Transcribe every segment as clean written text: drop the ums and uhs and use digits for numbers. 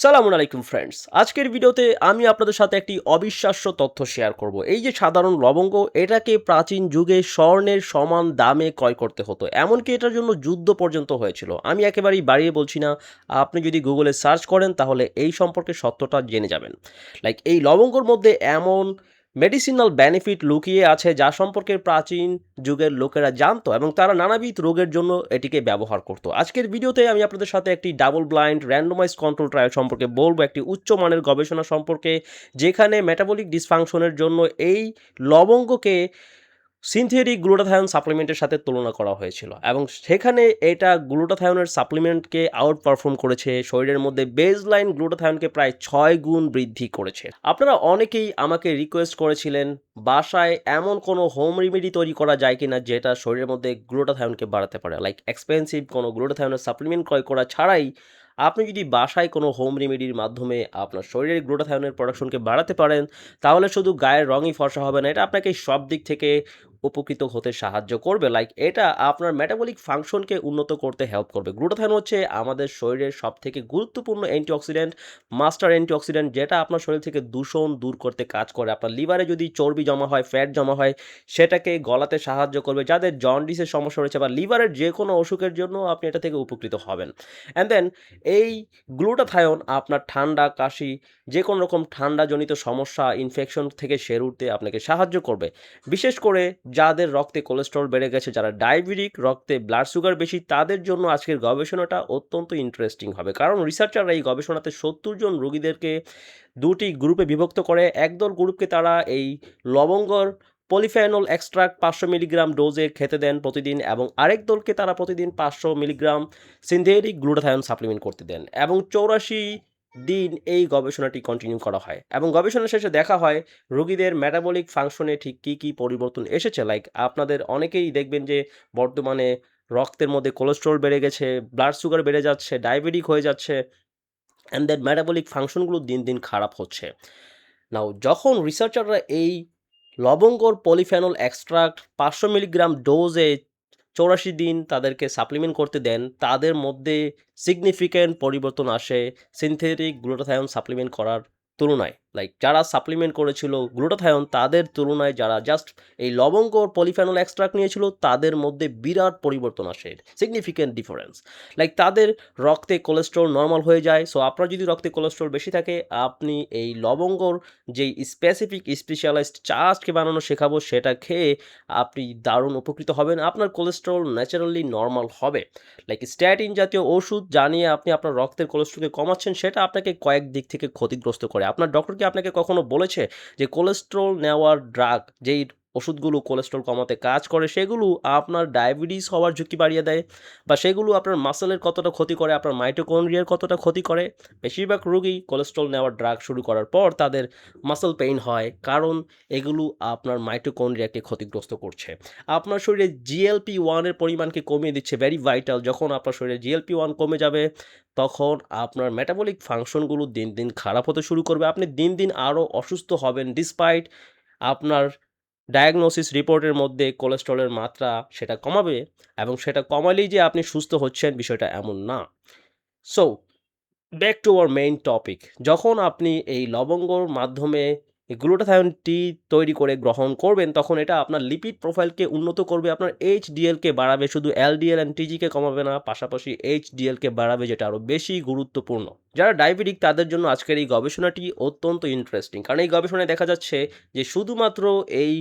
সালামু আলাইকুম ফ্রেন্ডস। আজকের ভিডিওতে আমি আপনাদের সাথে একটি অবিশ্বাস্য তথ্য শেয়ার করব। এই যে সাধারণ লবঙ্গ, এটাকে প্রাচীন যুগে স্বর্ণের সমান দামে ক্রয় করতে হতো। এমনকি এটার জন্য যুদ্ধ পর্যন্ত হয়েছিল। আমি একেবারেই বাড়িয়ে বলছি না। আপনি যদি গুগলে সার্চ করেন তাহলে এই সম্পর্কে সত্যটা জেনে যাবেন। এই লবঙ্গর মধ্যে এমন মেডিসিনাল বেনিফিট লুকিয়ে আছে যা সম্পর্কে প্রাচীন যুগের লোকেরা জানতো এবং তারা নানাবিধ রোগের জন্য এটিকে ব্যবহার করতো। আজকের ভিডিওতে আমি আপনাদের সাথে একটি double blind randomise control trial সম্পর্কে বলবো, একটি উচ্চমানের গবেষণা সম্পর্কে যেখানে মেটাবলিক ডিসফাংশনের জন্য এই লবঙ্গকে সিনথেটিক গ্লুটাথায়ন সাপ্লিমেন্টের সাথে তুলনা করা হয়েছিল এবং সেখানে এটা গ্লুটাথায়নের সাপ্লিমেন্টকে আউট পারফর্ম করেছে, শরীরের মধ্যে বেজলাইন গ্লুটাথায়নকে প্রায় 6 গুণ বৃদ্ধি করেছে। আপনারা অনেকেই আমাকে রিকোয়েস্ট করেছিলেন বাসায় এমন কোনো হোম রেমেডি তৈরি করা যায় কিনা যেটা শরীরের মধ্যে গ্লুটাথায়নকে বাড়াতে পারে, এক্সপেন্সিভ কোনো গ্লুটাথায়নের সাপ্লিমেন্ট ক্রয় করা ছাড়াই আপনি যদি বাসায় কোনো হোম রেমেডির মাধ্যমে আপনার শরীরের গ্লুটাথায়নের প্রোডাকশনকে বাড়াতে পারেন, তাহলে শুধু গায়ের রঙই ফর্সা হবে না, এটা আপনাকে সব দিক থেকে উপকৃত হতে সাহায্য করবে। এটা আপনার মেটাবলিক ফাংশনকে উন্নত করতে হেল্প করবে। গ্লুটাথায়ন হচ্ছে আমাদের শরীরের সবথেকে গুরুত্বপূর্ণ অ্যান্টিঅক্সিডেন্ট, মাস্টার অ্যান্টিঅক্সিডেন্ট, যেটা আপনার শরীর থেকে দূষণ দূর করতে কাজ করে। আপনার লিভারে যদি চর্বি জমা হয়, ফ্যাট জমা হয়, সেটাকে গলাতে সাহায্য করবে। যাদের জন্ডিসের সমস্যা রয়েছে বা লিভারের যে কোনো অসুখের জন্য আপনি এটা থেকে উপকৃত হবেন। অ্যান্ড দেন এই গ্লুটাথায়ন আপনার ঠান্ডা, কাশি, যে কোনো রকম ঠান্ডাজনিত সমস্যা, ইনফেকশন থেকে সেরে উঠতে আপনাকে সাহায্য করবে। বিশেষ করে যাদের রক্তে কোলেস্টেরল বেড়ে গেছে, যারা ডায়াবেটিক, রক্তে ব্লাড সুগার বেশি, তাদের জন্য আজকের গবেষণাটা অত্যন্ত ইন্টারেস্টিং হবে। কারণ রিসার্চাররা এই গবেষণাতে ৭০ জন রোগীদেরকে দুটি গ্রুপে বিভক্ত করে। একদল গ্রুপকে তারা এই লবঙ্গর পলিফেনল এক্সট্রাক্ট ৫০০ মিলিগ্রাম ডোজে খেতে দেন প্রতিদিন এবং আরেক দলকে তারা প্রতিদিন ৫০০ মিলিগ্রাম সিনথেটিক গ্লুটাথায়ন সাপ্লিমেন্ট করতে দেন এবং ৮৪ দিন এই গবেষণাটি কন্টিনিউ করা হয় এবং গবেষণা শেষে দেখা হয় রোগীদের মেটাবলিক ফাংশনে ঠিক কী কী পরিবর্তন এসেছে। আপনাদের অনেকেই দেখবেন যে বর্তমানে রক্তের মধ্যে কোলেস্টেরল বেড়ে গেছে, ব্লাড সুগার বেড়ে যাচ্ছে, ডায়াবেটিক হয়ে যাচ্ছে, অ্যান্ড দ্যাট মেটাবলিক ফাংশনগুলো দিন দিন খারাপ হচ্ছে। নাও যখন রিসার্চাররা এই লবঙ্গর পলিফেনল এক্সট্রাক্ট ৫০০ মিলিগ্রাম ডোজে ৮৪ দিন তাদেরকে সাপ্লিমেন্ট করতে দেন, তাদের মধ্যে সিগনিফিক্যান্ট পরিবর্তন আসে সিনথেটিক গ্লুটাথায়ন সাপ্লিমেন্ট করার তুলনায়। যারা সাপ্লিমেন্ট করেছিল গ্লুটাথায়ন, তাদের তুলনায় যারা জাস্ট এই লবঙ্গর পলিফেনল এক্সট্রাক্ট নিয়েছিল, তাদের মধ্যে বিরাট পরিবর্তন আসে, সিগনিফিক্যান্ট ডিফারেন্স। তাদের রক্তে কোলেস্ট্রল নর্মাল হয়ে যায়। সো আপনার যদি রক্তে কোলেস্ট্রল বেশি থাকে, আপনি এই লবঙ্গর যেই স্পেসিফিক স্পেশালাইজড চা আজকে বানানো শেখাবো, সেটা খেয়ে আপনি দারুণ উপকৃত হবেন। আপনার কোলেস্টেরল ন্যাচারালি নরমাল হবে। স্ট্যাটিন জাতীয় ওষুধ জানিয়ে আপনি আপনার রক্তের কোলেস্ট্রলকে কমাচ্ছেন, সেটা আপনাকে কয়েক দিক থেকে ক্ষতিগ্রস্ত করে। আপনার ডক্টর কি আপনাকে কখনো বলেছে যে কোলেস্ট্রল নেওয়ার ড্রাগ, যেই ওষুধগুলো কোলেস্ট্রল কমাতে কাজ করে, সেগুলো আপনার ডায়াবেটিস হওয়ার ঝুঁকি বাড়িয়ে দেয় বা সেগুলো আপনার মাসেলের কতটা ক্ষতি করে, আপনার মাইটোকন্ড্রিয়ার কতটা ক্ষতি করে? বেশিরভাগ রোগী কোলেস্ট্রল নেওয়ার ড্রাগ শুরু করার পর তাদের মাসল পেইন হয়, কারণ এগুলো আপনার মাইটোকন্ড্রিয়াকে ক্ষতিগ্রস্ত করছে। আপনার শরীরে GLP-1 এর পরিমাণকে কমিয়ে দিচ্ছে, ভেরি ভাইটাল। যখন আপনার শরীরে GLP-1 কমে যাবে, তখন আপনার মেটাবলিক ফাংশনগুলো দিন দিন খারাপ হতে শুরু করবে। আপনি দিন দিন আরও অসুস্থ হবেন, ডিসপাইট আপনার ডায়াগনোসিস রিপোর্টের মধ্যে কোলেস্ট্রলের মাত্রা সেটা কমাবে এবং সেটা কমালেই যে আপনি সুস্থ হচ্ছেন, বিষয়টা এমন না। So back to our main topic. যখন আপনি এই লবঙ্গর মাধ্যমে এই গ্লুটাথায়ন টি তৈরি করে গ্রহণ করবেন, তখন এটা আপনার লিপিড প্রোফাইলকে উন্নত করবে, আপনার HDL-কে বাড়াবে, শুধু LDL অ্যান্ড TG-কে কমাবে না, পাশাপাশি HDL-কে বাড়াবে, যেটা আরও বেশি গুরুত্বপূর্ণ। যারা ডায়াবেটিক, তাদের জন্য আজকের এই গবেষণাটি অত্যন্ত ইন্টারেস্টিং, কারণ এই গবেষণায় দেখা যাচ্ছে যে শুধুমাত্র এই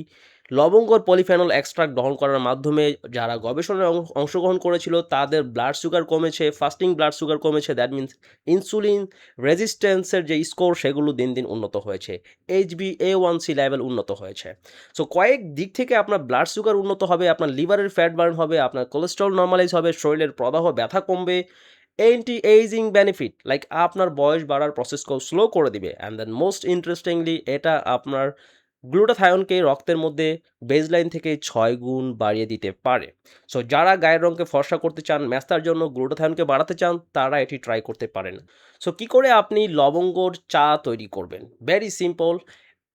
লবঙ্গর পলিফেনল এক্সট্রাক্ট গ্রহণ করার মাধ্যমে যারা গবেষণায় অংশগ্রহণ করেছিল, তাদের ব্লাড সুগার কমেছে, ফাস্টিং ব্লাড সুগার কমেছে, দ্যাট মিনস ইনসুলিন রেজিস্ট্যান্সের যে স্কোর, সেগুলো দিন দিন উন্নত হয়েছে, HbA1c লেভেল উন্নত হয়েছে। সো কয়েক দিক থেকে আপনার ব্লাড সুগার উন্নত হবে, আপনার লিভারের ফ্যাট বার্ন হবে, আপনার কোলেস্ট্রল নর্মালাইজ হবে, শরীরের প্রদাহ ব্যথা কমবে, অ্যান্টি এইজিং বেনিফিট, আপনার বয়স বাড়ার প্রসেসকেও স্লো করে দিবে। অ্যান্ড দেন মোস্ট ইন্টারেস্টিংলি, এটা আপনার গ্লুটাথায়নকে রক্তের মধ্যে বেজলাইন থেকে 6 গুণ বাড়িয়ে দিতে পারে। সো যারা গায়ের রঙকে ফর্সা করতে চান, মেস্তার জন্য গ্লুটাথায়নকে বাড়াতে চান, তারা এটি ট্রাই করতে পারেন। সো কী করে আপনি লবঙ্গর চা তৈরি করবেন? Very simple.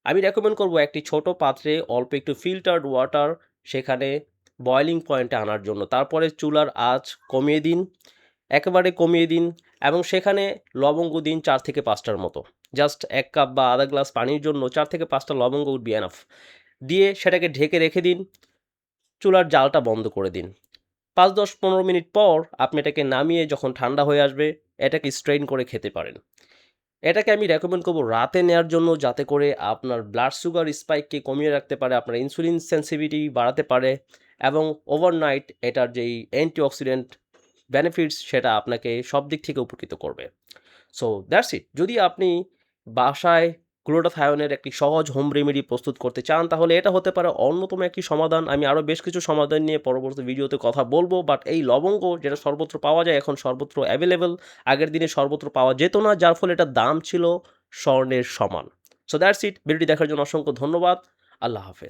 আমি রেকমেন্ড করব একটি ছোট পাত্রে অল্প একটু ফিল্টার্ড ওয়াটার সেখানে বয়লিং পয়েন্টে আনার জন্য। তারপরে চুলার আঁচ কমিয়ে দিন। একেবারে কমিয়ে দিন এবং সেখানে লবঙ্গ দিন 4 থেকে 5টার মতো। জাস্ট 1 কাপ বা আধা গ্লাস পানির জন্য 4 থেকে 5টা লবঙ্গ উড বি এনাফ। দিয়ে সেটাকে ঢেকে রেখে দিন, চুলার জালটা বন্ধ করে দিন। ৫, ১০, ১৫ মিনিট পর আপনি এটাকে নামিয়ে যখন ঠান্ডা হয়ে আসবে, এটাকে স্ট্রেইন করে খেতে পারেন। এটাকে আমি রেকমেন্ড করব রাতে নেয়ার জন্য, যাতে করে আপনার ব্লাড সুগার স্পাইককে কমিয়ে রাখতে পারে, আপনার ইনসুলিন সেনসিটিভিটি বাড়াতে পারে এবং ওভারনাইট এটার যেই অ্যান্টিঅক্সিডেন্ট বেনিফিটস সেটা আপনাকে সব দিক থেকে উপকৃত করবে। So that's it. যদি আপনি বাসায় গ্লুটাথায়োনের একটি সহজ হোম রেমেডি প্রস্তুত করতে চান, তাহলে এটা হতে পারে অন্যতম একটি সমাধান। আমি আরও বেশ কিছু সমাধান নিয়ে পরবর্তী ভিডিওতে কথা বলব, বাট এই লবঙ্গ যেটা সর্বত্র পাওয়া যায়, এখন সর্বত্র অ্যাভেলেবল। আগের দিনে সর্বত্র পাওয়া যেত না, যার ফলে এটার দাম ছিল স্বর্ণের সমান। So that's it. ভিডিওটি দেখার জন্য অসংখ্য ধন্যবাদ। আল্লাহ হাফেজ।